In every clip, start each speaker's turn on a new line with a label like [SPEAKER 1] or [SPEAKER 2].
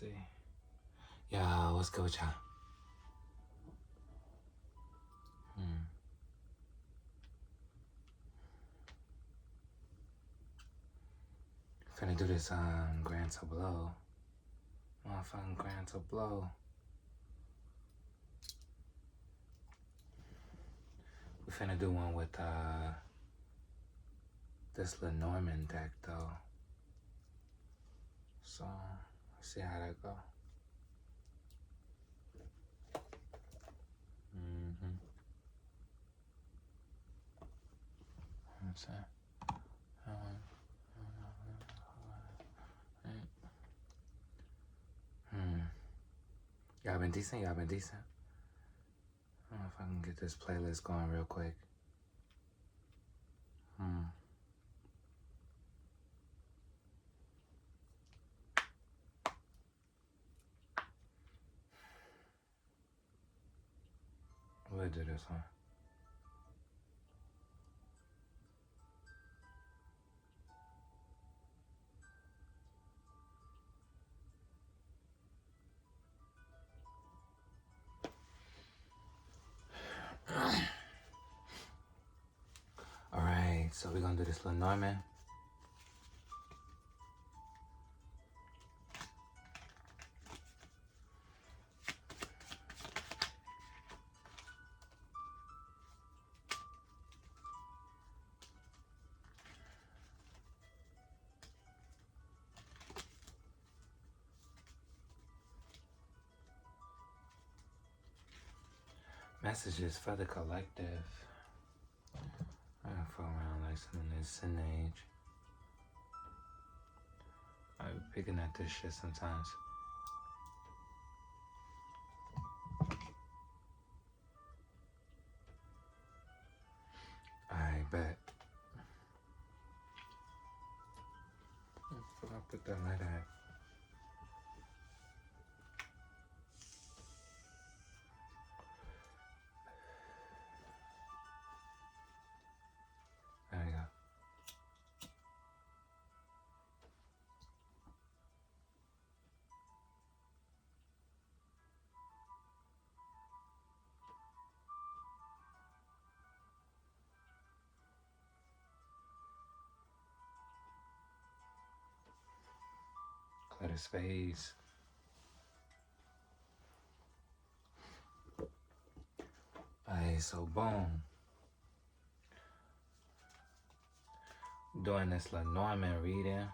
[SPEAKER 1] see. Yo, what's good with y'all? Finna do this Grand Tableau. Motherfucking Grand Tableau. We finna do one with this Lenormand deck though. So let's see how that go. What's that? Y'all been decent? Y'all been decent? I don't know if I can get this playlist going real quick. We'll do this one. Alright, so we're gonna do this Lenormand. Messages for the collective. I don't fuck around like some in this sin age. I be picking at this shit sometimes. I bet. I'll put that like that. There you go. Clear the space. Alright, so boom. Doing this Lenormand reading.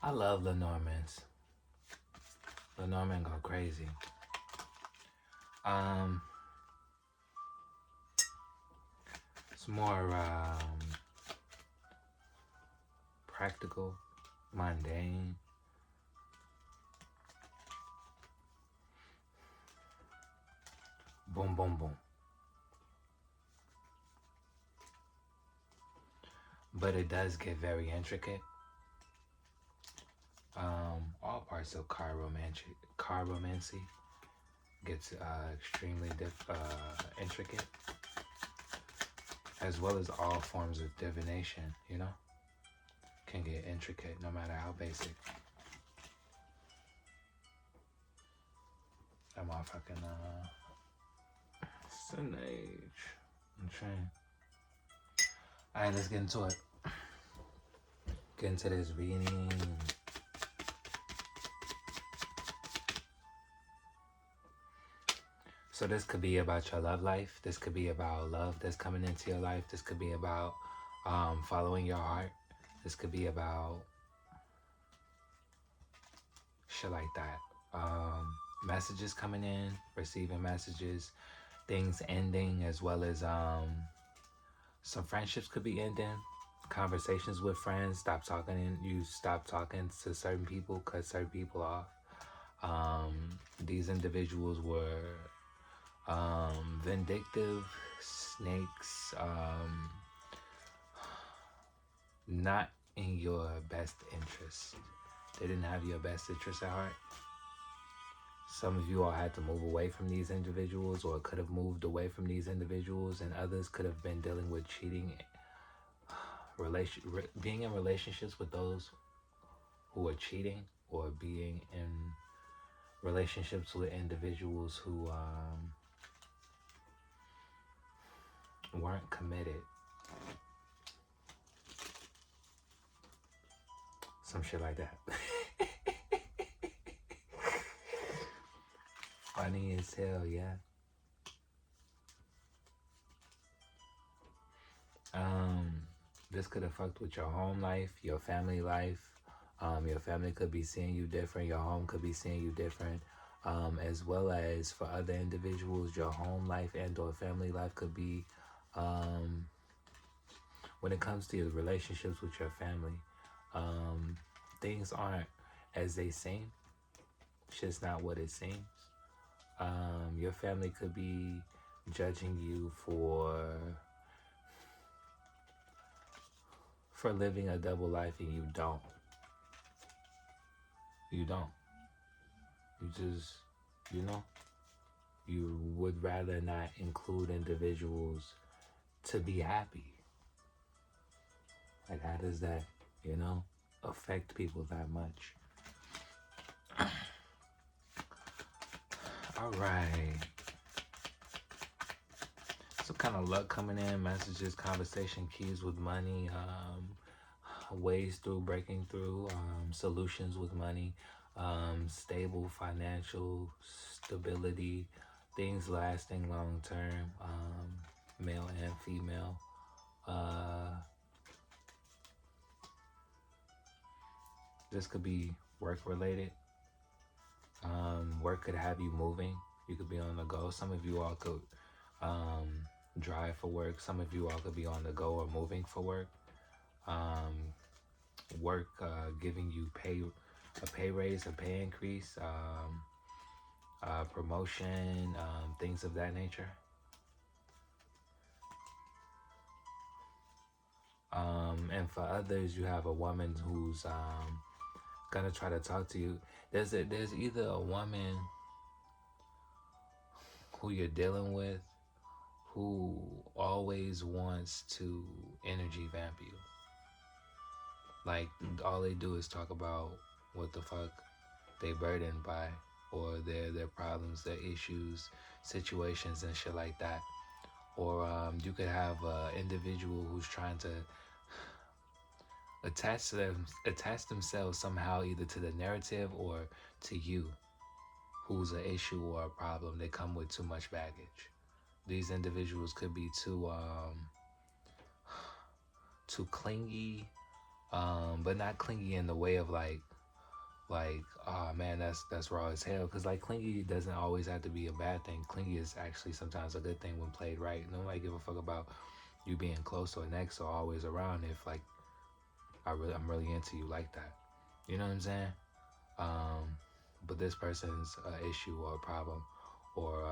[SPEAKER 1] I love Lenormands. Lenormand go crazy. It's more practical, mundane. Boom, boom, boom. But it does get very intricate. All parts of chiromancy gets extremely intricate, as well as all forms of divination, you know, can get intricate no matter how basic. That motherfucking sin age. I'm trying. Alright, let's get into it. Get into this reading. So this could be about your love life. This could be about love that's coming into your life. This could be about following your heart. This could be about shit like that. Messages coming in, receiving messages, things ending, as well as some friendships could be ending. Conversations with friends, you stop talking to certain people, cut certain people off. These individuals were vindictive snakes, not in your best interest. They didn't have your best interest at heart. Some of you all had to move away from these individuals, or could have moved away from these individuals, and others could have been dealing with cheating, being in relationships with those who are cheating, or being in relationships with individuals who weren't committed. Some shit like that. Funny as hell, yeah. This could have fucked with your home life, your family life. Your family could be seeing you different. Your home could be seeing you different. As well as for other individuals, your home life and or family life could be, when it comes to your relationships with your family, things aren't as they seem. It's just not what it seems. Your family could be judging you for living a double life, and you don't. You don't. You just, you would rather not include individuals to be happy. Like, how does that, affect people that much? All right. Some kind of luck coming in, messages, conversation, keys with money, ways through breaking through, solutions with money, stable financial stability, things lasting long term, male and female. This could be work related. Work could have you moving. You could be on the go. Some of you all could drive for work. Some of you all could be on the go or moving for work. Work giving you a pay raise, a pay increase, promotion, things of that nature. And for others, you have a woman who's gonna try to talk to you. There's either a woman who you're dealing with who always wants to energy vamp you. Like, all they do is talk about what the fuck they burdened by, or their problems, their issues, situations, and shit like that. Or you could have an individual who's trying to attach themselves somehow either to the narrative or to you, who's an issue or a problem. They come with too much baggage. These individuals could be too clingy, but not clingy in the way of like, oh man, that's raw as hell. Because like, clingy doesn't always have to be a bad thing. Clingy is actually sometimes a good thing when played right. Nobody give a fuck about you being close or next or always around if like I'm really into you like that. You know what I'm saying? But this person's an issue or a problem or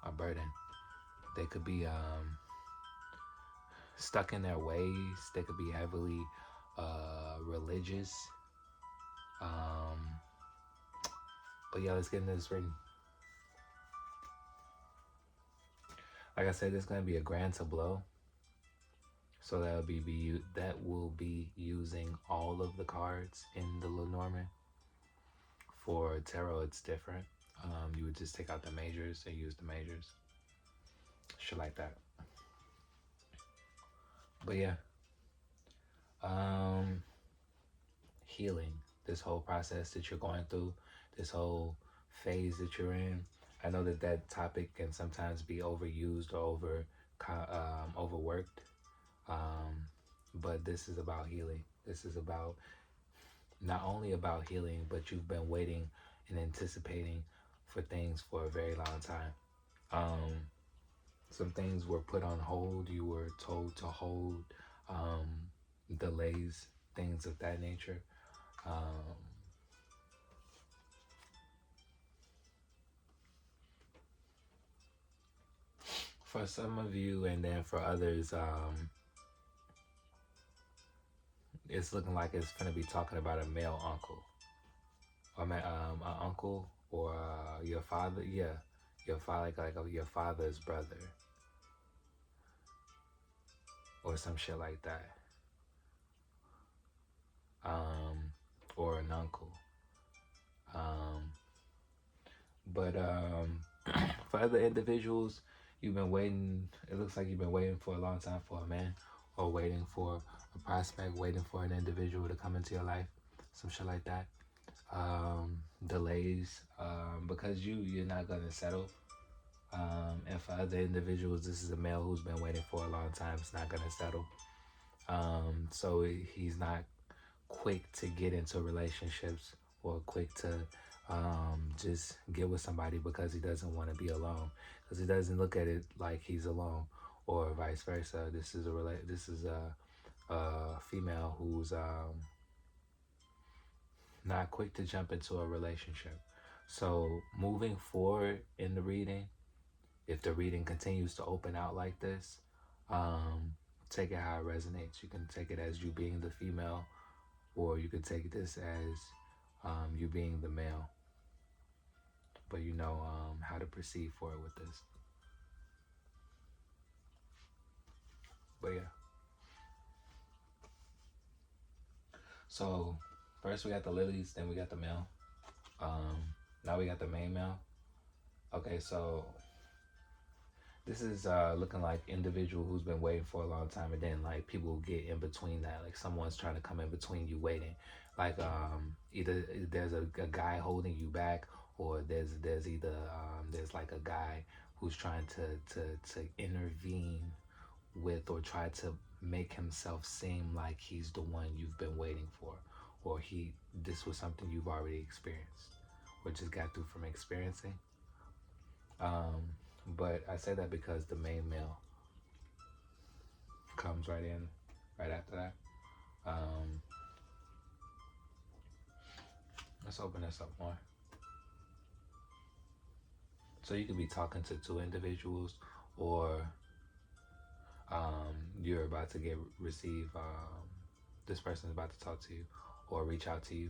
[SPEAKER 1] a burden. They could be stuck in their ways. They could be heavily religious. But yeah, let's get into this reading. Like I said, this is gonna be a grand tableau. So that will be using all of the cards in the Lenormand. For tarot, it's different. You would just take out the majors and use the majors. Shit like that. But yeah. Healing. This whole process that you're going through, this whole phase that you're in. I know that topic can sometimes be overused or overworked. But this is about healing. This is about not only about healing, but you've been waiting and anticipating for things for a very long time. Some things were put on hold. You were told to hold, delays, things of that nature. For some of you, and then for others, it's looking like it's going to be talking about a male uncle. Or an uncle or your father. Yeah, your father, like your father's brother. Or some shit like that. Or an uncle. But for other individuals, you've been waiting. It looks like you've been waiting for a long time for a man, or waiting for a prospect, waiting for an individual to come into your life, some shit like that. Delays, because you're not gonna settle. And for other individuals, this is a male who's been waiting for a long time. It's not gonna settle. So he's not quick to get into relationships, or quick to just get with somebody because he doesn't want to be alone, because he doesn't look at it like he's alone, or vice versa. This is a female who's not quick to jump into a relationship. So moving forward in the reading, if the reading continues to open out like this, take it how it resonates. You can take it as you being the female, or you could take this as you being the male. But you know how to proceed forward with this. But yeah. So first we got the lilies, then we got the male. Now we got the main male. Okay, so this is looking like individual who's been waiting for a long time, and then like people get in between that. Like someone's trying to come in between you waiting. Like either there's a guy holding you back, or there's either there's like a guy who's trying to intervene with, or try to make himself seem like he's the one you've been waiting for, or this was something you've already experienced, or just got through from experiencing. But I say that because the main male comes right after that. Let's open this up more. So you could be talking to two individuals, or you're about to receive, this person's about to talk to you or reach out to you.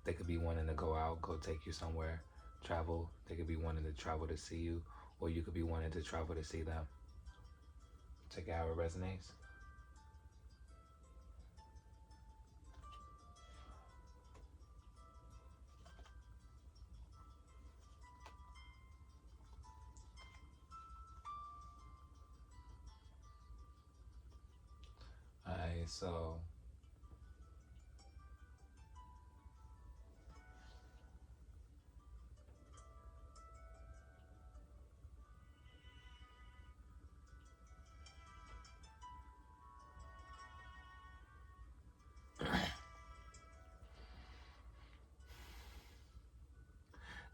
[SPEAKER 1] They could be wanting to go out, go take you somewhere, travel. They could be wanting to travel to see you, or you could be wanting to travel to see them. Check out how it resonates. Alright, so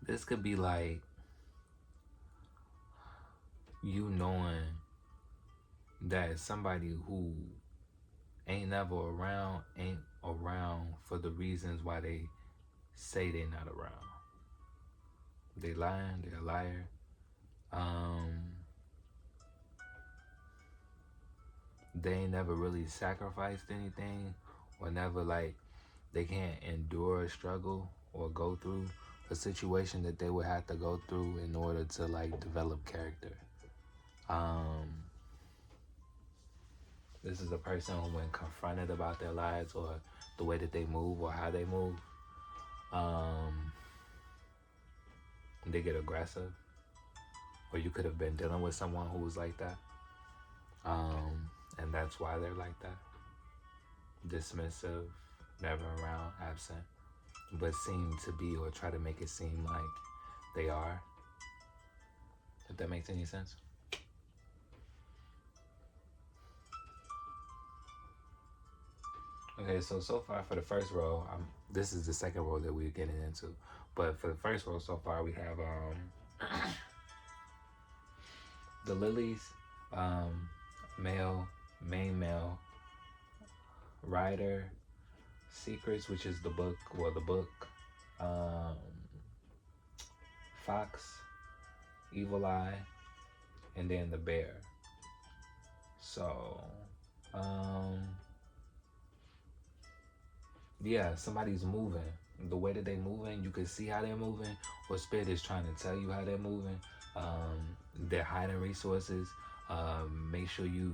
[SPEAKER 1] this could be like you knowing that somebody who ain't around for the reasons why they say they're not around. They lying, they're a liar. They ain't never really sacrificed anything, or never like they can't endure a struggle or go through a situation that they would have to go through in order to like develop character. This is a person who, when confronted about their lives or the way that they move or how they move, they get aggressive. Or you could have been dealing with someone who was like that. And that's why they're like that. Dismissive, never around, absent, but seem to be, or try to make it seem like they are. If that makes any sense. Okay, so far for the first row, this is the second row that we're getting into. But for the first row so far, we have the lilies, male, main male, rider, secrets, which is the book, fox, evil eye, and then the bear. So, yeah, somebody's moving. The way that they're moving, you can see how they're moving, or spirit is trying to tell you how they're moving. They're hiding resources. Make sure you're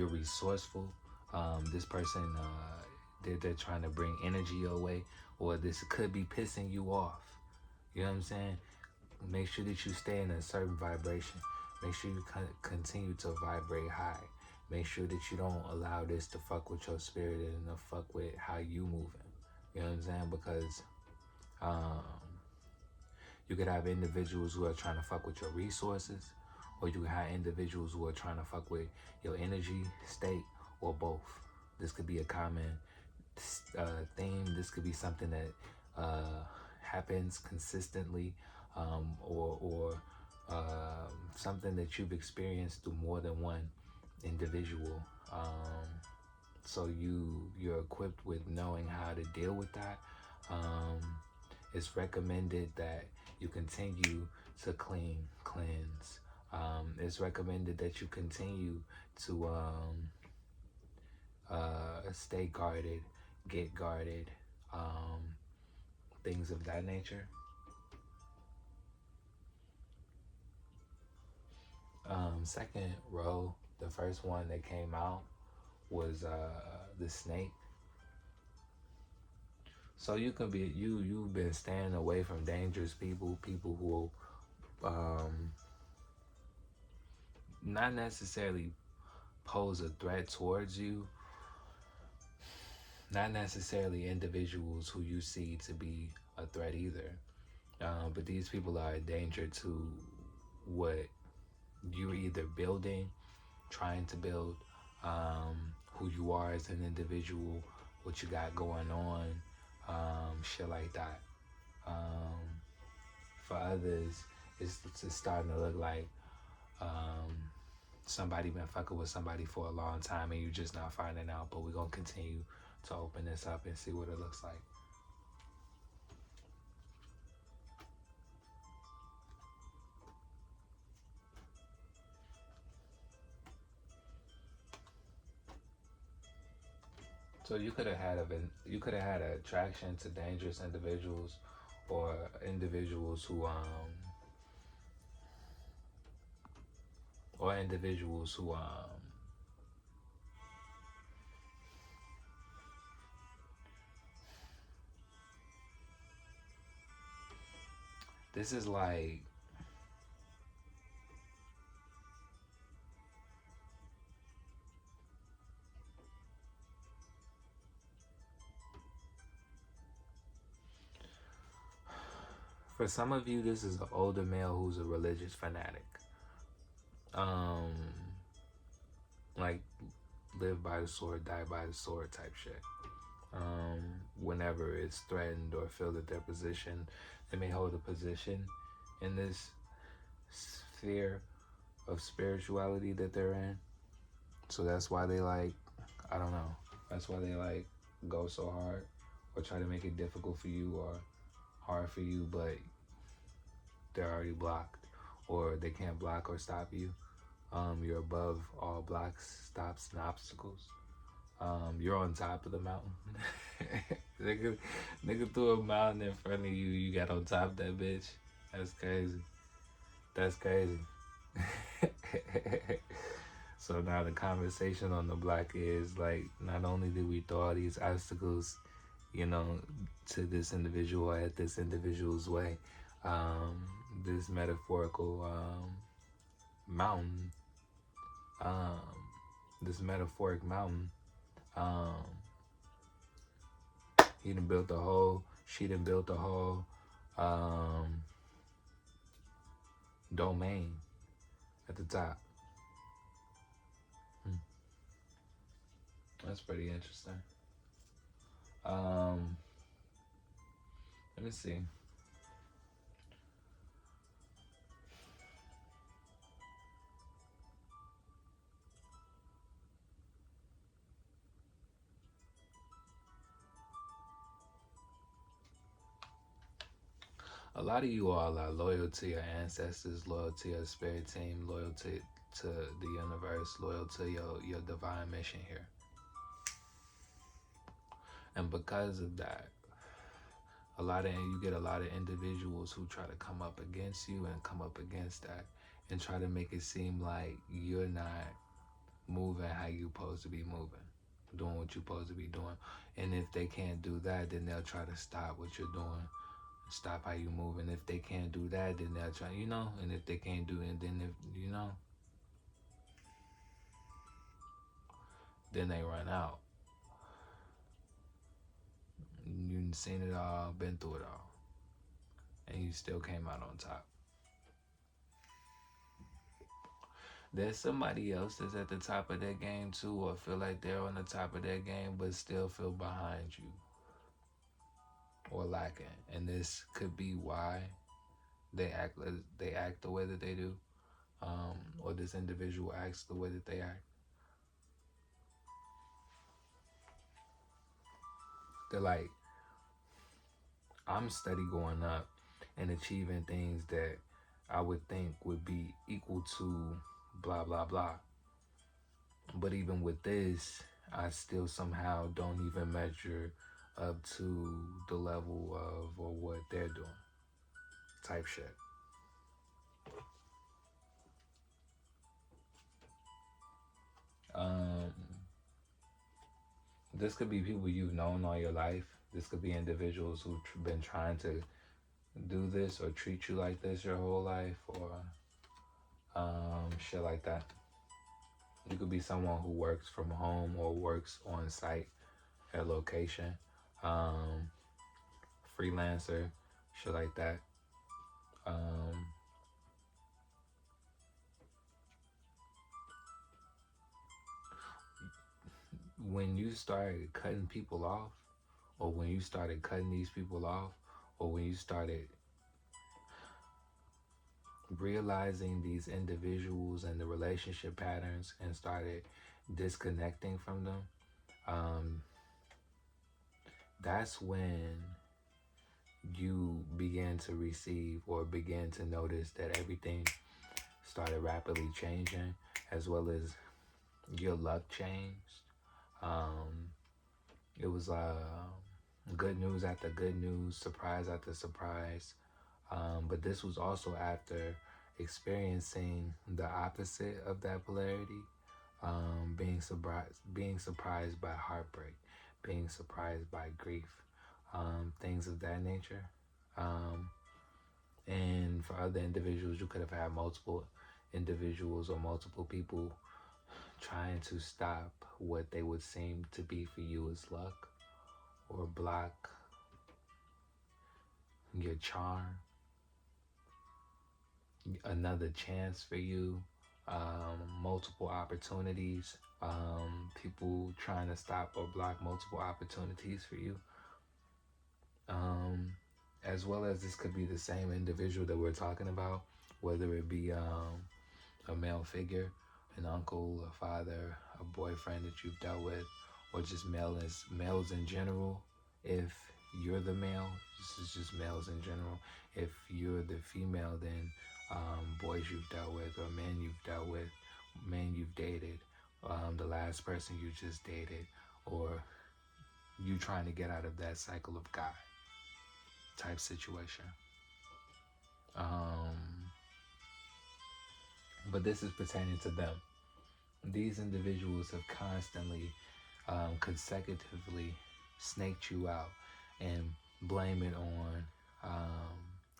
[SPEAKER 1] resourceful. This person they're trying to bring energy your way, or this could be pissing you off. You know what I'm saying? Make sure that you stay in a certain vibration. Make sure you continue to vibrate high. Make sure that you don't allow this to fuck with your spirit and to fuck with how you moving. You know what I'm saying? Because um, you could have individuals who are trying to fuck with your resources, or you could have individuals who are trying to fuck with your energy state, or both. This could be a common theme. This could be something that happens consistently, or something that you've experienced through more than one individual. So you're equipped with knowing how to deal with that. It's recommended that you continue to cleanse. It's recommended that you continue to stay guarded, get guarded, things of that nature. Second row, the first one that came out was the snake. So you can be you've been staying away from dangerous people who not necessarily pose a threat towards you, not necessarily individuals who you see to be a threat either, but these people are a danger to what you're either building, trying to build, who you are as an individual, what you got going on, shit like that. For others, it's starting to look like somebody been fucking with somebody for a long time and you just not finding out, but we're going to continue to open this up and see what it looks like. So you could have had an attraction to dangerous individuals, or individuals who this is like, for some of you, this is an older male who's a religious fanatic. Like live by the sword, die by the sword type shit. Whenever it's threatened or feel that their position, they may hold a position in this sphere of spirituality that they're in. So that's why they like, I don't know, that's why they like go so hard, or try to make it difficult for you or hard for you, but they're already blocked, or they can't block or stop you. You're above all blocks, stops, and obstacles. You're on top of the mountain. nigga threw a mountain in front of you. You got on top of that bitch. That's crazy. That's crazy. So now the conversation on the block is like, not only did we throw all these obstacles, you know, to this individual at this individual's way, this metaphorical mountain, this metaphoric mountain, he done built a hole, she done built a whole domain at the top. That's pretty interesting. Let me see. A lot of you all are loyal to your ancestors, loyal to your spirit team, loyal to the universe, loyal to your divine mission here. And because of that, you get a lot of individuals who try to come up against you and come up against that and try to make it seem like you're not moving how you're supposed to be moving. doing what you're supposed to be doing. And if they can't do that, then they'll try to stop what you're doing, stop how you move. And if they can't do that, then they'll try, and if they can't do it, then then they run out. You've seen it all, been through it all, and you still came out on top. There's somebody else that's at the top of their game too, or feel like they're on the top of their game, but still feel behind you or lacking. And this could be why they act the way that they do, or this individual acts the way that they act. They're like, I'm steady going up and achieving things that I would think would be equal to blah, blah, blah. But even with this, I still somehow don't even measure up to the level of or what they're doing. Type shit. This could be people you've known all your life. This could be individuals who've been trying to do this or treat you like this your whole life, or shit like that. You could be someone who works from home or works on site at location, freelancer, shit like that. When you started cutting people off, or when you started cutting these people off, or when you started realizing these individuals and the relationship patterns and started disconnecting from them, that's when you began to receive or began to notice that everything started rapidly changing, as well as your luck changed. It was good news after good news, surprise after surprise. But this was also after experiencing the opposite of that polarity, being surprised by heartbreak, being surprised by grief, things of that nature. And for other individuals, you could have had multiple individuals or multiple people trying to stop what they would seem to be for you as luck, or block your charm, another chance for you, multiple opportunities, people trying to stop or block multiple opportunities for you. As well as this could be the same individual that we're talking about, whether it be a male figure, an uncle, a father, a boyfriend that you've dealt with, or just males in general. If you're the male, this is just males in general. If you're the female, then boys you've dealt with, or men you've dealt with, men you've dated, the last person you just dated, or you trying to get out of that cycle of guy type situation. But this is pertaining to them. These individuals have constantly, consecutively snaked you out and blame it on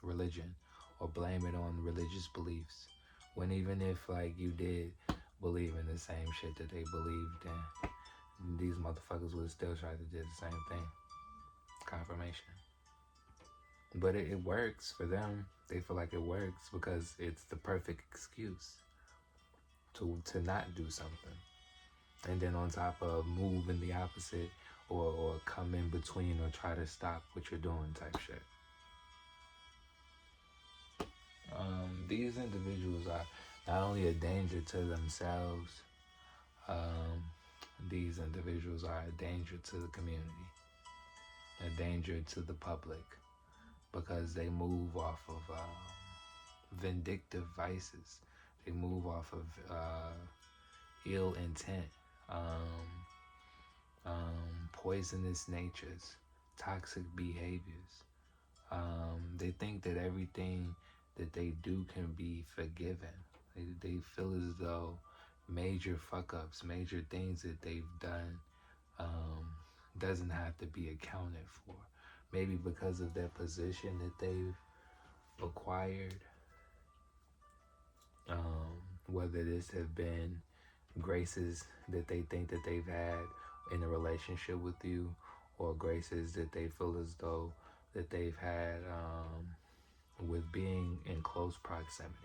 [SPEAKER 1] religion, or blame it on religious beliefs. When even if like you did believe in the same shit that they believed in, these motherfuckers would still try to do the same thing. Confirmation. But it works for them. They feel like it works because it's the perfect excuse to not do something. And then on top of move in the opposite, or come in between, or try to stop what you're doing type shit. These individuals are not only a danger to themselves, these individuals are a danger to the community, a danger to the public, because they move off of vindictive vices. They move off of ill intent, poisonous natures, toxic behaviors. They think that everything that they do can be forgiven. They feel as though major fuck ups, major things that they've done, doesn't have to be accounted for. Maybe because of their position that they've acquired, whether this have been graces that they think that they've had in a relationship with you, or graces that they feel as though that they've had with being in close proximity.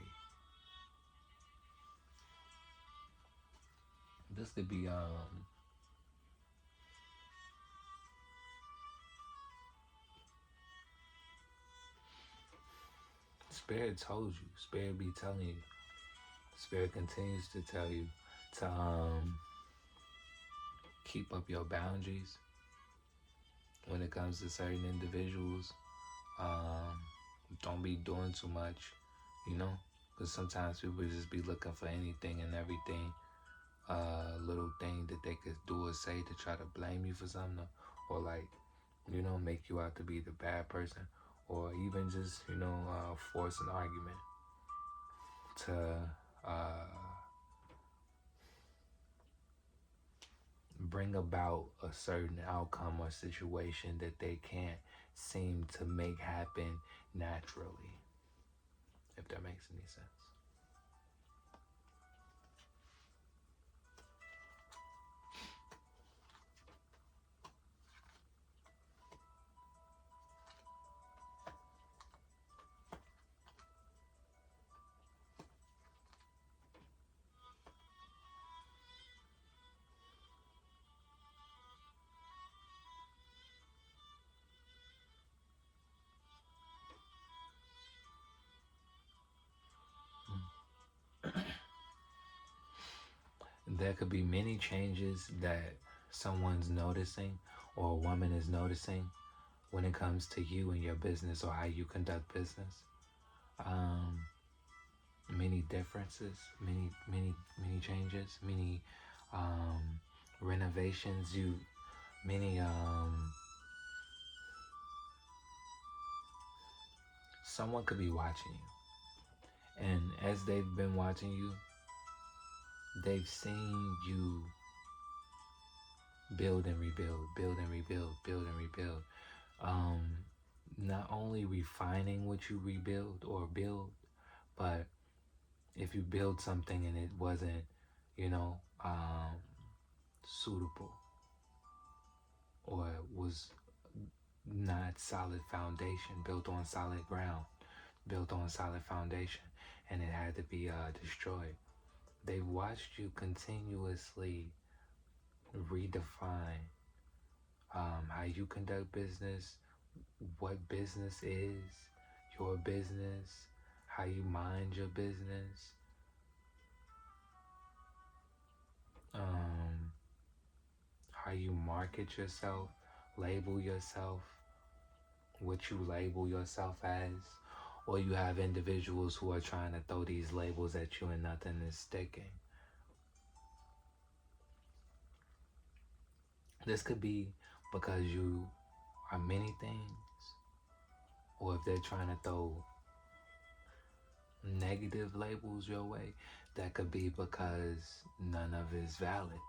[SPEAKER 1] This could be Spirit told you. Spirit be telling you. Spirit continues to tell you to keep up your boundaries when it comes to certain individuals. Don't be doing too much, you know, because sometimes people just be looking for anything and everything, little thing that they could do or say to try to blame you for something, or like, you know, make you out to be the bad person, or even just, you know, force an argument to bring about a certain outcome or situation that they can't seem to make happen naturally, if that makes any sense. There could be many changes that someone's noticing or a woman is noticing when it comes to you and your business or how you conduct business. Many differences, many changes, many renovations. Many someone could be watching you, and as they've been watching you, they've seen you build and rebuild, build and rebuild, build and rebuild. Not only refining what you rebuild or build, but if you build something and it wasn't, you know, suitable, or was not solid foundation, built on solid ground, built on solid foundation, and it had to be destroyed. They've watched you continuously redefine how you conduct business, what business is, your business, how you mind your business, how you market yourself, label yourself, what you label yourself as, or you have individuals who are trying to throw these labels at you and nothing is sticking. This could be because you are many things, or if they're trying to throw negative labels your way, that could be because none of it is valid.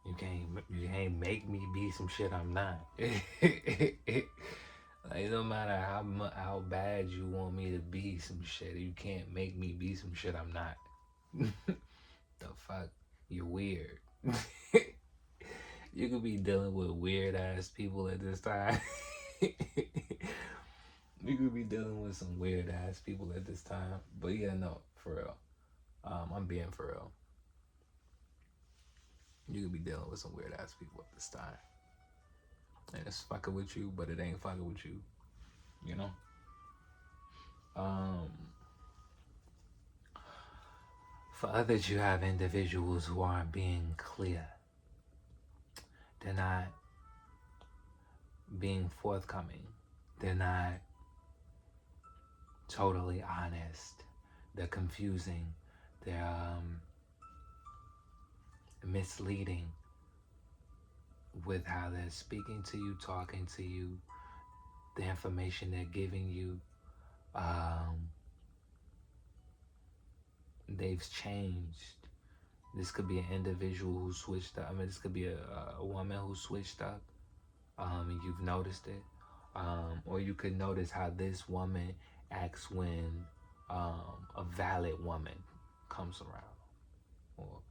[SPEAKER 1] You can't make me be some shit I'm not. Like, no matter how bad you want me to be some shit, you can't make me be some shit I'm not. The fuck? You're weird. You could be dealing with weird ass people at this time. You could be dealing with some weird ass people at this time. But yeah, no, for real. I'm being for real. You could be dealing with some weird ass people at this time. And it's fucking with you, but it ain't fucking with you. You know? For others, you have individuals who aren't being clear. They're not being forthcoming. They're not totally honest. They're confusing. They're misleading with how they're speaking to you, talking to you, the information they're giving you. They've changed This could be an individual who switched up. I mean, this could be a woman who switched up, and you've noticed it. Or you could notice how this woman acts when a valid woman comes around, or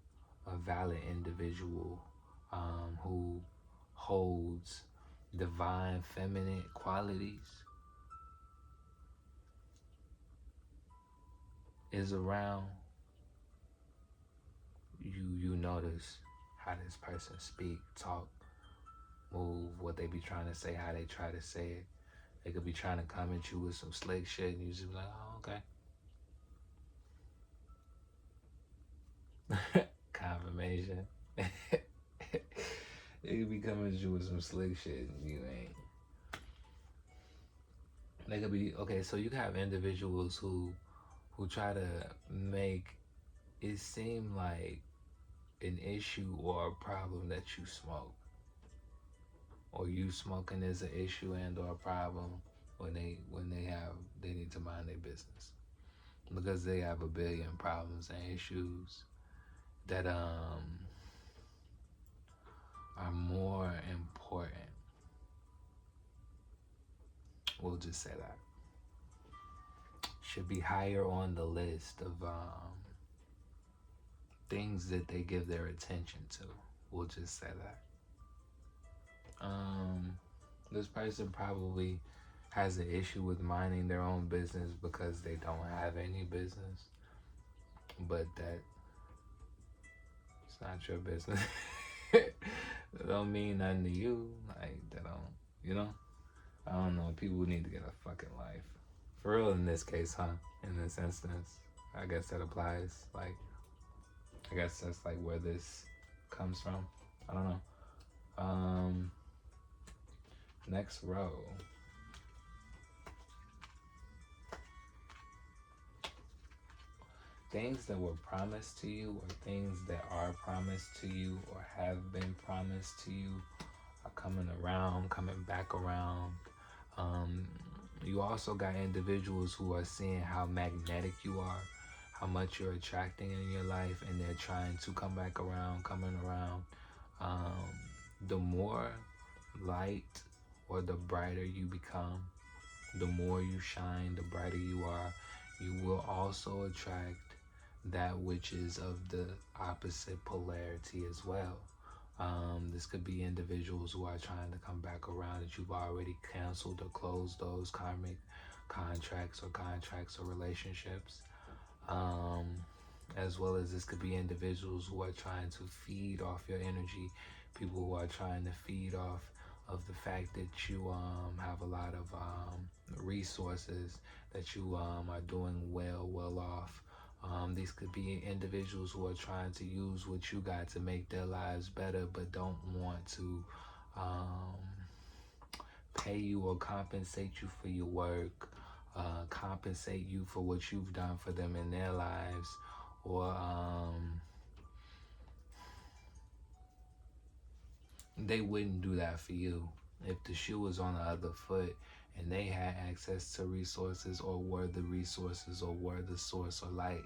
[SPEAKER 1] a valid individual who holds divine feminine qualities is around. You notice how this person speak, talk, move, what they be trying to say, how they try to say it. They could be trying to come at you with some slick shit, and you just be like, oh, okay. Confirmation. They could be coming at you with some slick shit, and you ain't. They could be, okay, so you have individuals who try to make it seem like an issue or a problem that you smoke, or you smoking is an issue and or a problem when they need to mind their business, because they have a billion problems and issues that are more important. We'll just say that should be higher on the list of things that they give their attention to. We'll just say that. This person probably has an issue with minding their own business because they don't have any business, but that it's not your business. That don't mean nothing to you. Like, that don't, you know? I don't know. People need to get a fucking life. For real in this case, huh? In this instance. I guess that applies. Like, I guess that's like where this comes from. I don't know. Next row. Things that were promised to you, or things that are promised to you, or have been promised to you, are coming around, coming back around. You also got individuals who are seeing how magnetic you are, how much you're attracting in your life, and they're trying to come back around, coming around. The more light or the brighter you become, the more you shine, the brighter you are, you will also attract that which is of the opposite polarity as well. This could be individuals who are trying to come back around that you've already canceled or closed those karmic contracts or relationships. As well as this could be individuals who are trying to feed off your energy, people who are trying to feed off of the fact that you have a lot of resources, that you are doing well off. These could be individuals who are trying to use what you got to make their lives better, but don't want to pay you or compensate you for your work, compensate you for what you've done for them in their lives, or they wouldn't do that for you if the shoe was on the other foot and they had access to resources, or were the resources, or were the source or light.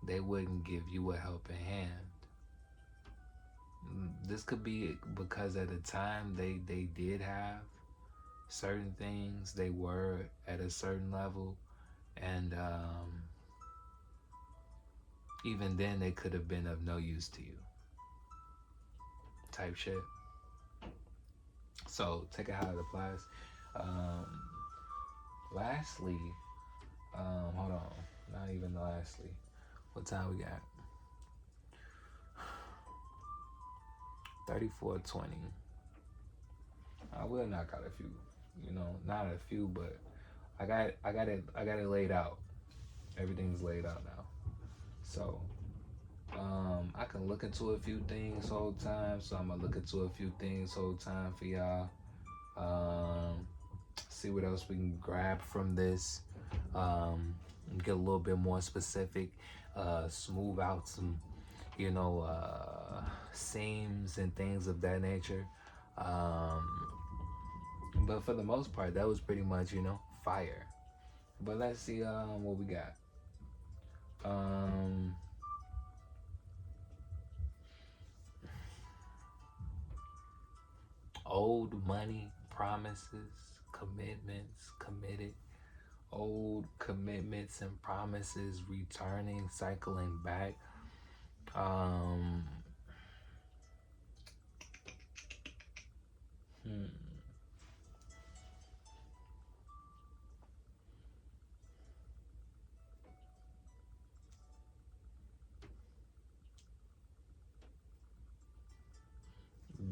[SPEAKER 1] They wouldn't give you a helping hand. This could be because at the time they did have certain things, they were at a certain level, and even then they could have been of no use to you, type shit. So take it how it applies. Lastly, hold on, not even lastly. What time we got? 34:20. I will knock out a few, not a few, but I got it laid out. Everything's laid out now. So I can look into a few things whole time. So I'm gonna look into a few things whole time for y'all. See what else we can grab from this. Get a little bit more specific. Smooth out some, seams and things of that nature. But for the most part, that was pretty much, fire. But let's see what we got. Old money, promises, commitments, committed. Old commitments and promises returning, cycling back. Um, hmm.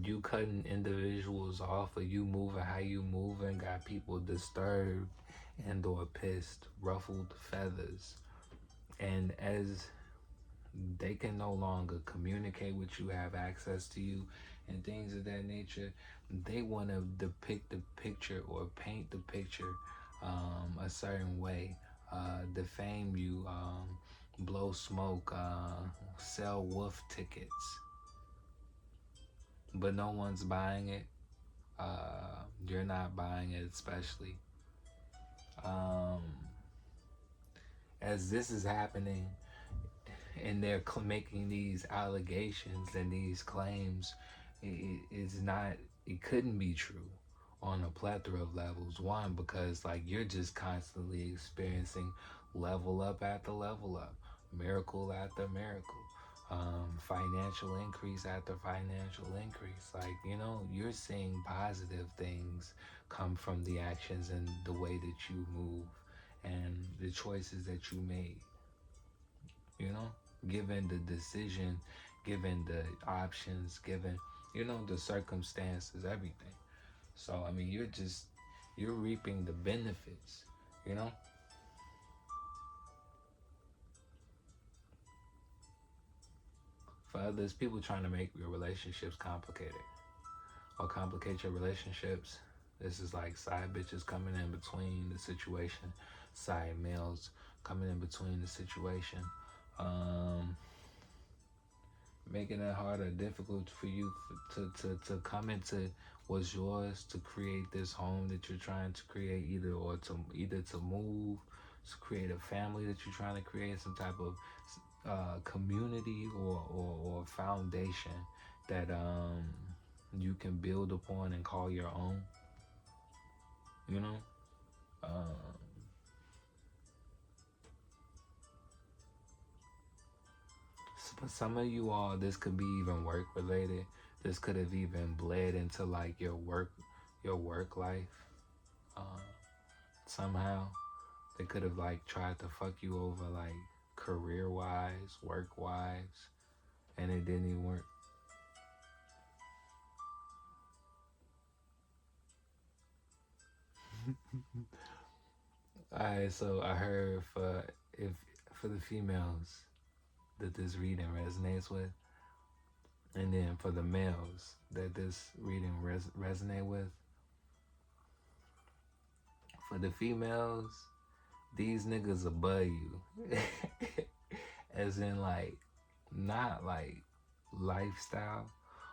[SPEAKER 1] You cutting individuals off, or you moving how you moving, got people disturbed and or pissed, ruffled feathers. And as they can no longer communicate with you, have access to you, and things of that nature, they want to depict the picture or paint the picture a certain way, defame you, blow smoke, sell wolf tickets, but no one's buying it. You're not buying it, especially um, as this is happening, and they're making these allegations and these claims. It's not. It couldn't be true on a plethora of levels. One, because like you're just constantly experiencing level up after level up, miracle after miracle, financial increase after financial increase. Like, you're seeing positive things come from the actions and the way that you move and the choices that you made. You know, given the decision, given the options, given the circumstances, everything. So I mean, you're reaping the benefits. You know, for others, people trying to make your relationships complicated or complicate your relationships. This is like side bitches coming in between the situation, side males coming in between the situation, um, making it hard or difficult for you to come into what's yours, to create this home that you're trying to create, either to move, to create a family that you're trying to create, some type of community or foundation that you can build upon and call your own. You know, um, for some of you all, this could be even work related. This could have even bled into like your work life. Uh, Somehow they could have like tried to fuck you over, like career wise, work wise, and it didn't even work. Alright, so I heard if for the females that this reading resonates with, and then for the males that this reading resonate with. For the females, these niggas above you, as in like not like lifestyle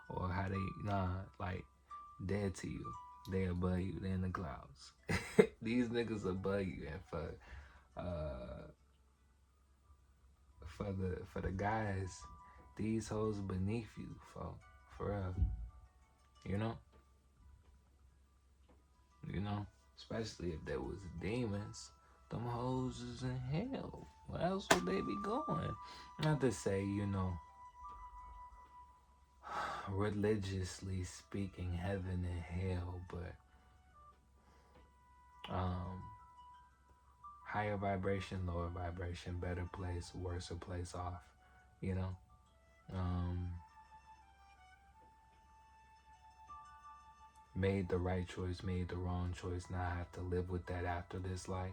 [SPEAKER 1] or how they like dead to you. They above you. They in the clouds. These niggas above you, and uh for the guys, these hoes beneath you, for real. You know, you know, especially if there was demons. Them hoes is in hell. Where else would they be going? Not to say, religiously speaking, heaven and hell, but um, higher vibration, lower vibration, better place, worse place off. You know, um, made the right choice, made the wrong choice. Now I have to live with that after this life.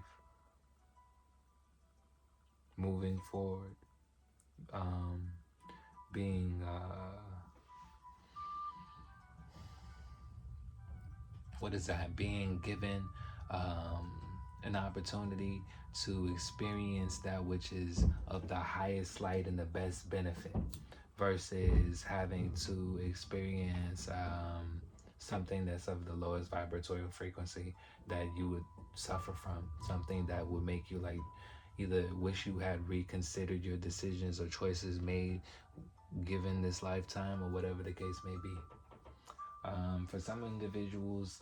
[SPEAKER 1] Moving forward, um, being what is that? Being given um, an opportunity to experience that which is of the highest light and the best benefit, versus having to experience something that's of the lowest vibratory frequency that you would suffer from, something that would make you like, either wish you had reconsidered your decisions or choices made given this lifetime, or whatever the case may be. For some individuals,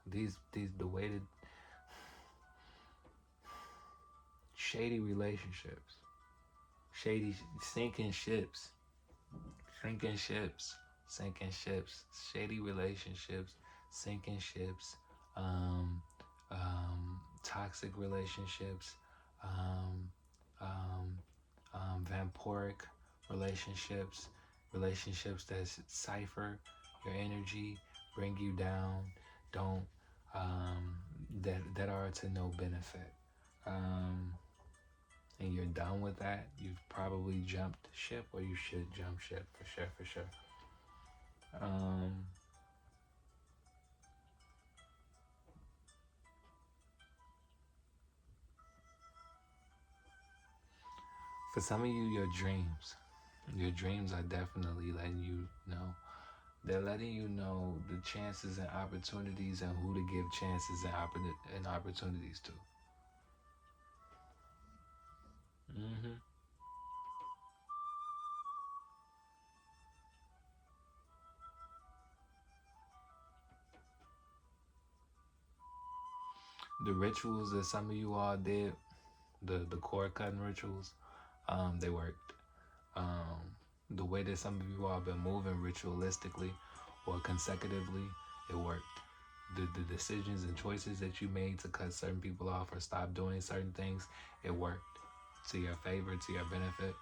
[SPEAKER 1] these the way that shady relationships, shady sinking ships, shady relationships, sinking ships, um, toxic relationships, um, um, vampiric relationships, relationships that cipher your energy, bring you down, don't that are to no benefit. And you're done with that, you've probably jumped ship, or you should jump ship for sure, for sure. For some of you, your dreams are definitely letting you know. They're letting you know the chances and opportunities and who to give chances and opportunities to. hmm The rituals that some of you all did, the cord cutting rituals, they worked. The way that some of you all been moving ritualistically or consecutively, it worked. The decisions and choices that you made to cut certain people off or stop doing certain things, it worked to your favor, to your benefit.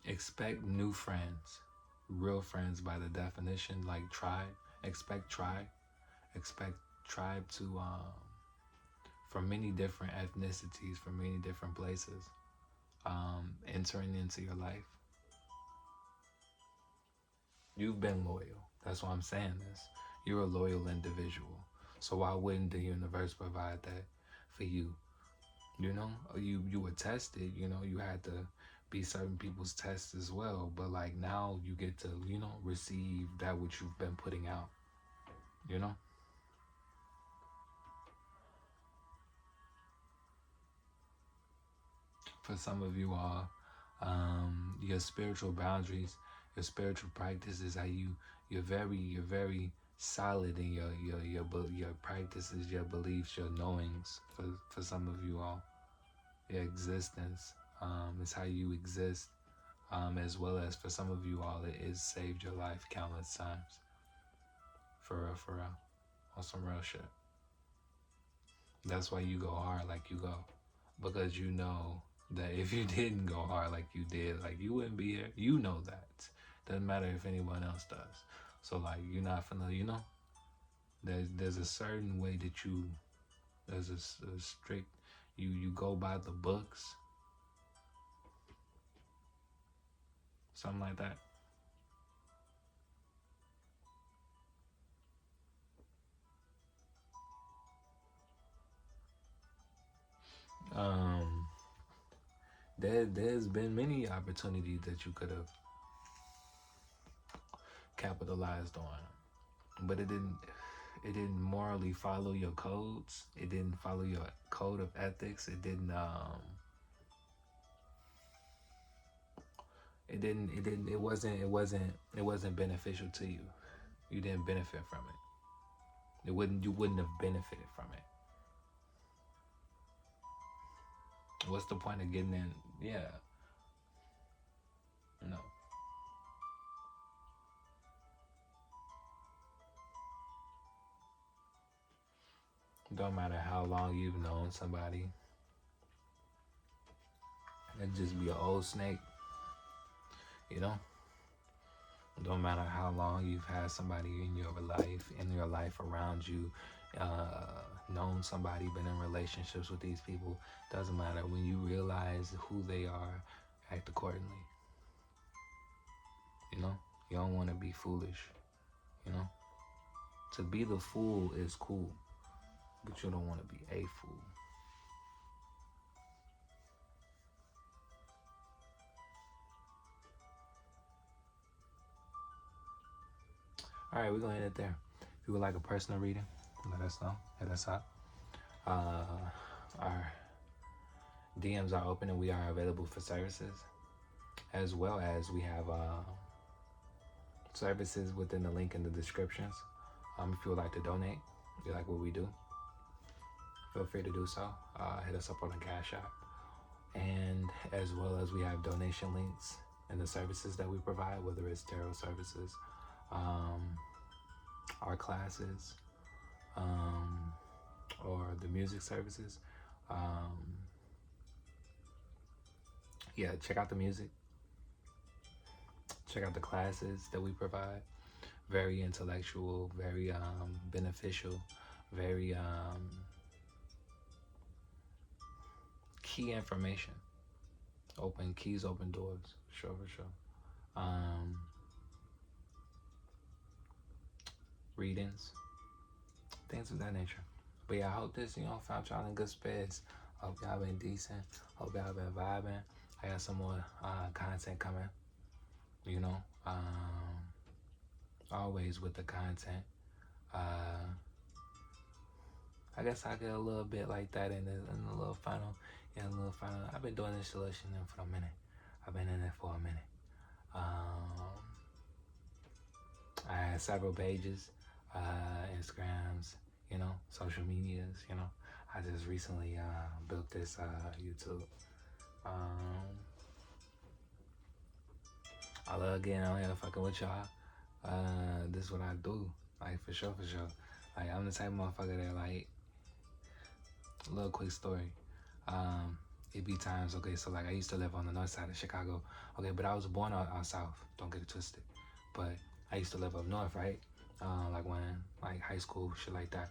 [SPEAKER 1] Expect new friends, real friends by the definition, like tribe. Expect tribe. Expect tribe to from many different ethnicities, from many different places, entering into your life. You've been loyal. That's why I'm saying this. You're a loyal individual. So why wouldn't the universe provide that for you? You know, you were tested. You know, you had to be certain people's tests as well. But like now, you get to receive that which you've been putting out. You know. For some of you all, your spiritual boundaries, your spiritual practices, how you're very solid in your practices, your beliefs, your knowings. For some of you all, your existence is how you exist, as well as for some of you all, it has saved your life countless times. For real, on some real shit. That's why you go hard like you go, because you know that if you didn't go hard like you did, like you wouldn't be here. You know that. Doesn't matter if anyone else does. So like you're not finna, there's a certain way that there's a strict, you go by the books, something like that. Um, there's been many opportunities that you could have capitalized on, but it didn't morally follow your codes. It didn't follow your code of ethics. It wasn't beneficial to you. You didn't benefit from it. You wouldn't have benefited from it. What's the point of getting in? Yeah, no. Don't matter how long you've known somebody. It just be an old snake, you know. Don't matter how long you've had somebody in your life around you, known somebody, been in relationships with these people. Doesn't matter. When you realize who they are, act accordingly. You know, you don't want to be foolish. You know, to be the fool is cool, but you don't want to be a fool. All right, we're going to end it there. If you would like a personal reading, let us know. Hit us up. Our DMs are open and we are available for services, as well as we have services within the link in the descriptions. If you would like to donate, if you like what we do, feel free to do so. Hit us up on the Cash App. And as well as we have donation links in the services that we provide, whether it's tarot services, our classes, or the music services. Yeah, check out the music. Check out the classes that we provide. Very intellectual, very beneficial, very key information. Open keys, open doors. For sure. Readings, things of that nature. But yeah, I hope this, found y'all in good spirits. Hope y'all been decent. Hope y'all been vibing. I got some more content coming. Always with the content. I guess I get a little bit like that in the little final. I've been doing this solution for a minute. I've been in it for a minute. I had several pages, Instagrams, social medias, I just recently built this YouTube. I love getting on here fucking with y'all. This is what I do. Like, for sure. Like, I'm the type of motherfucker that, like, a little quick story. It be times, okay, so like I used to live on the north side of Chicago. Okay, but I was born out south. Don't get it twisted. But I used to live up north, right? Like when, like high school, shit like that,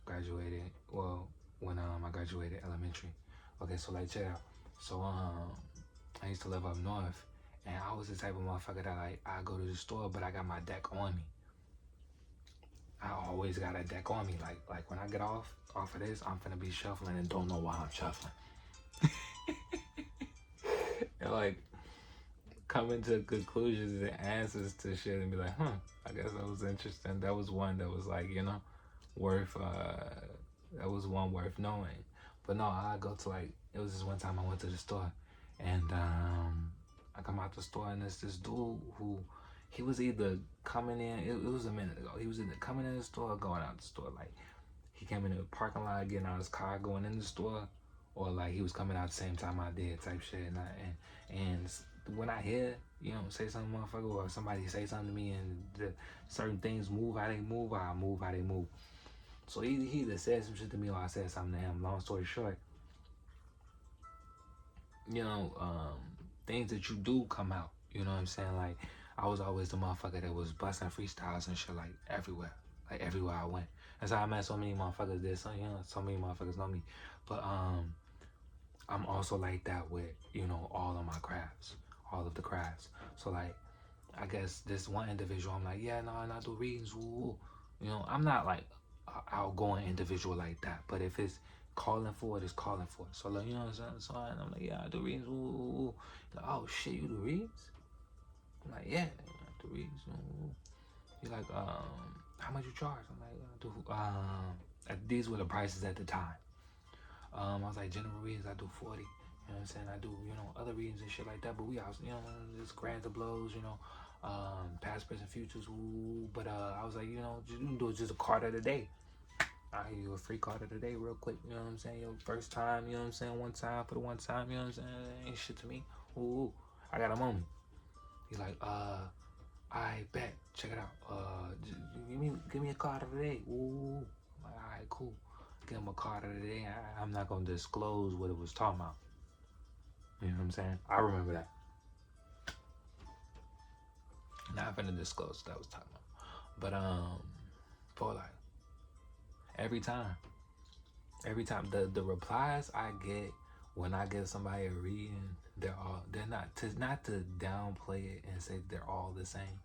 [SPEAKER 1] graduated. Well, when I graduated elementary. Okay, so like check out. So I used to live up north, and I was the type of motherfucker that like I go to the store, but I got my deck on me. I always got a deck on me. Like when I get off of this, I'm finna be shuffling and don't know why I'm shuffling. And like coming to conclusions and answers to shit and be like, I guess that was interesting. That was one that was like, worth that was one worth knowing. But no, I go to like, it was this one time I went to the store and I come out the store and there's this dude who he was either coming in, it was a minute ago, he was either coming in the store or going out the store. Like he came in the parking lot, getting out his car, going in the store, or like he was coming out the same time I did type shit. And when I hear, say something motherfucker, or somebody say something to me and the certain things move how they move, or I move how they move. So he either said some shit to me or I said something to him. Long story short, things that you do come out. You know what I'm saying? Like, I was always the motherfucker that was busting freestyles and shit like everywhere. Like everywhere I went. That's how I met so many motherfuckers. There's so many motherfuckers know me. But I'm also like that with, all of my crafts. All of the crafts. So like, I guess this one individual, I'm like, yeah, no, and I do readings. Woo. I'm not like an outgoing individual like that. But if it's calling for it, it's calling for it. So like, you know what I'm saying? So I'm like, yeah, I do readings. Woo. Like, oh shit, you do readings? I'm like, yeah, I do readings. Woo. You're like, how much you charge? I'm like, I do, these were the prices at the time. I was like, general readings, I do 40. You know what I'm saying? I do, other readings and shit like that. But we also, just grant TABLEAUs, past, present, futures. Ooh. But I was like, you can do just a card of the day. I'll give you a free card of the day real quick. You know what I'm saying? Your first time, you know what I'm saying? One time for the one time, you know what I'm saying? It ain't shit to me. Ooh, I got him on me. He's like, I bet. Check it out. Give me a card of the day. Ooh. I'm like, all right, cool. Give him a card of the day. I'm not gonna disclose what it was talking about. You know what I'm saying? I remember that. Not gonna disclose what that was talking about. But for like every time the replies I get when I give somebody a reading, they're not to downplay it and say they're all the same,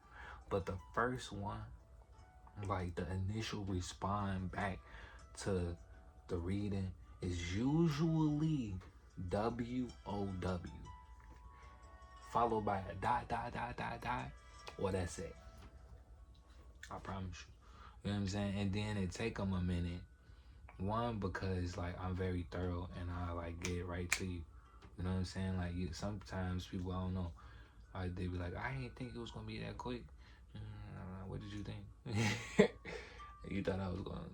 [SPEAKER 1] but the first one, like the initial respond back to the reading is usually WOW followed by a ... or that's it. I promise you. You know what I'm saying? And then it take them a minute. One, because like I'm very thorough and I like get right to you. You know what I'm saying? Like sometimes people, I don't know, they be like, I didn't think it was gonna be that quick. What did you think? You thought I was gonna,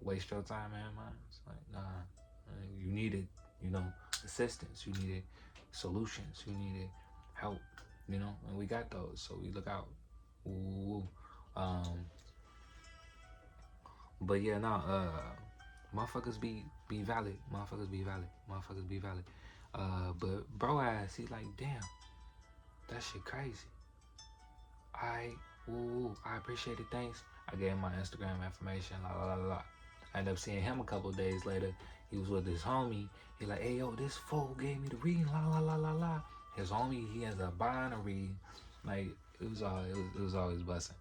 [SPEAKER 1] waste your time and mine? It's like, nah. You needed, assistance. You needed solutions. You needed help. And we got those. So we look out. Ooh. But yeah, no. Motherfuckers be valid. Motherfuckers be valid. Motherfuckers be valid. But bro ass, he like, damn, that shit crazy. I appreciate it, thanks. I gave him my Instagram information, la la la la. I ended up seeing him a couple of days later. He was with his homie. He like, hey yo, this fool gave me the reading, la la la la la. His homie, he ends up buying a reading. Like it was always busting.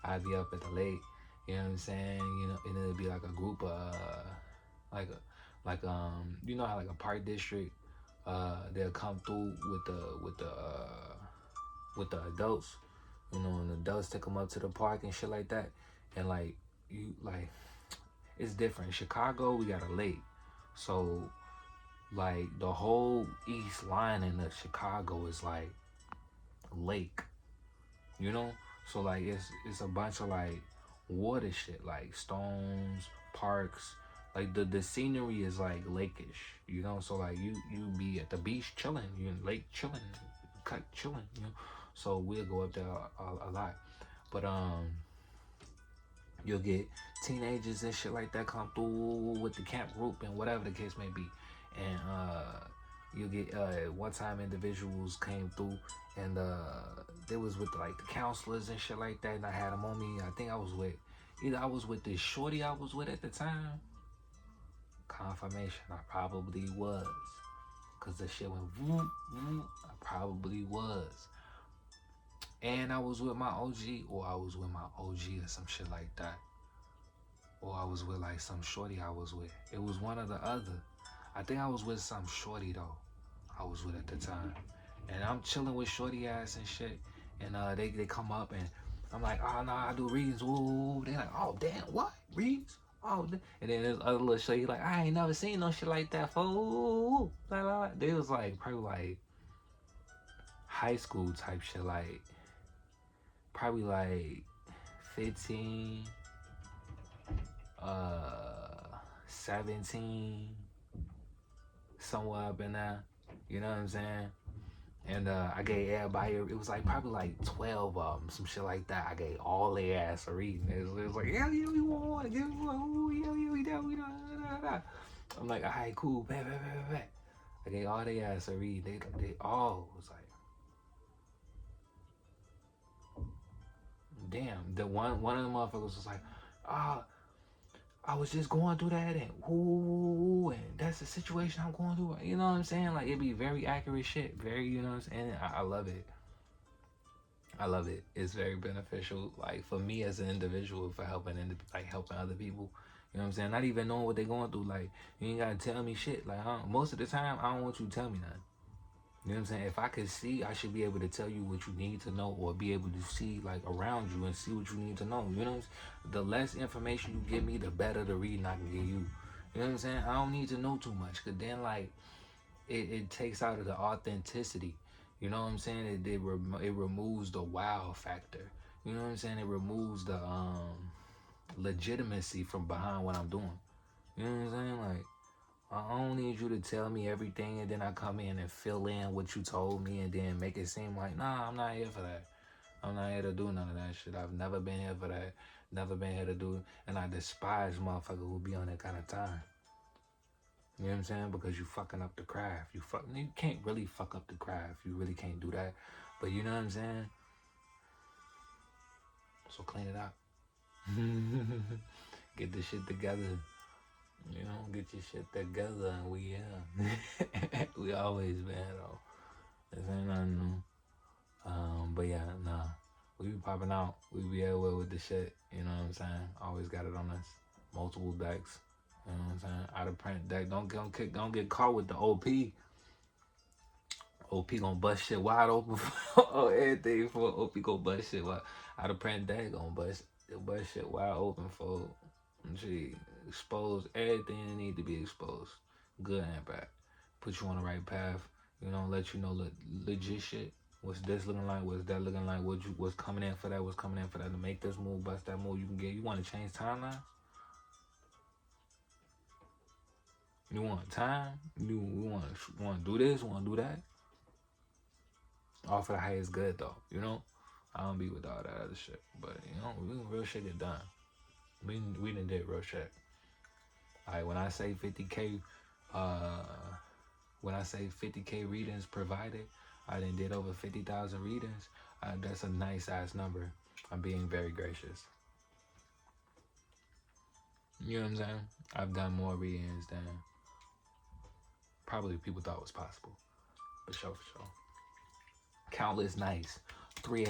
[SPEAKER 1] I'd be up at the late, you know what I'm saying? And it'd be like a group of how like a park district, they'll come through with the adults, and the adults take them up to the park and shit like that. And like it's different. In Chicago, we got a lake, so like the whole east line in the Chicago is like lake, So like it's a bunch of like water shit, like stones, parks. Like the scenery is like lakeish, So like you be at the beach chilling, you in lake chilling, cut chilling, So we'll go up there a lot, but you'll get teenagers and shit like that come through with the camp group and whatever the case may be, and you'll get one time individuals came through and they was with like the counselors and shit like that, and I had them on me. I think I was with this shorty I was with at the time. Confirmation, I probably was, cause the shit went whoop, whoop. I probably was. And I was with my OG, or I was with my OG or some shit like that. Or I was with like some shorty I was with. It was one or the other. I think I was with some shorty though. I was with at the time. And I'm chilling with shorty ass and shit. And they come up and I'm like, oh no, I do readings. Ooh. They like, oh damn, what? Readings? Oh, and then there's other little shit. Like, I ain't never seen no shit like that. Fool. They was like probably like high school type shit. Like probably like 15, 17, somewhere up in there. You know what I'm saying? And I gave everybody, it was like probably like 12 of them, some shit like that. I gave all their ass a reading. It was like, yeah, we want to give me one. Ooh, yeah, we da. I'm like, all right, cool, bet. I gave all their ass a reading. They all was like, damn. The one of the motherfuckers was like, I was just going through that and and that's the situation I'm going through. You know what I'm saying? Like, it'd be very accurate shit. Very, you know what I'm saying? I love it. I love it. It's very beneficial, like, for me as an individual, for helping other people. You know what I'm saying? Not even knowing what they're going through. Like, you ain't got to tell me shit. Like, most of the time, I don't want you to tell me nothing. You know what I'm saying? If I could see, I should be able to tell you what you need to know, or be able to see like around you and see what you need to know. You know what I'm saying? The less information you give me, the better the reading I can give you. You know what I'm saying? I don't need to know too much, because then like it takes out of the authenticity. You know what I'm saying? It removes the wow factor. You know what I'm saying? It removes the legitimacy from behind what I'm doing. You know what I'm saying? Like, I don't need you to tell me everything and then I come in and fill in what you told me and then make it seem like, nah, I'm not here for that. I'm not here to do none of that shit. I've never been here for that. Never been here to do it. And I despise motherfuckers who be on that kind of time. You know what I'm saying? Because you fucking up the craft. You can't really fuck up the craft. You really can't do that. But you know what I'm saying? So clean it up. Get this shit together. You know, get your shit together, and we we always been though. This ain't nothing new. But yeah, nah. We be popping out. We be everywhere with the shit. You know what I'm saying? Always got it on us. Multiple decks. You know what I'm saying? Out of print deck. Don't get caught with the OP. OP gonna bust shit wide open for everything. For OP gonna bust shit wide. Out of print day gonna bust shit wide open for. Gee, expose everything that need to be exposed, good and bad. Put you on the right path. You know, let you know legit shit. What's this looking like? What's that looking like? What's coming in for that? What's coming in for that to make this move, bust that move? You can get. You want to change timeline? You want time? You want to do this? Want to do that? All for the highest good though. You know, I don't be with all that other shit. But you know, real shit get done. We done did real shit. Alright, when I say 50K, when I say 50K readings provided, I done did over 50,000 readings. That's a nice ass number. I'm being very gracious. You know what I'm saying? I've done more readings than probably people thought was possible. For sure. Countless nights, 3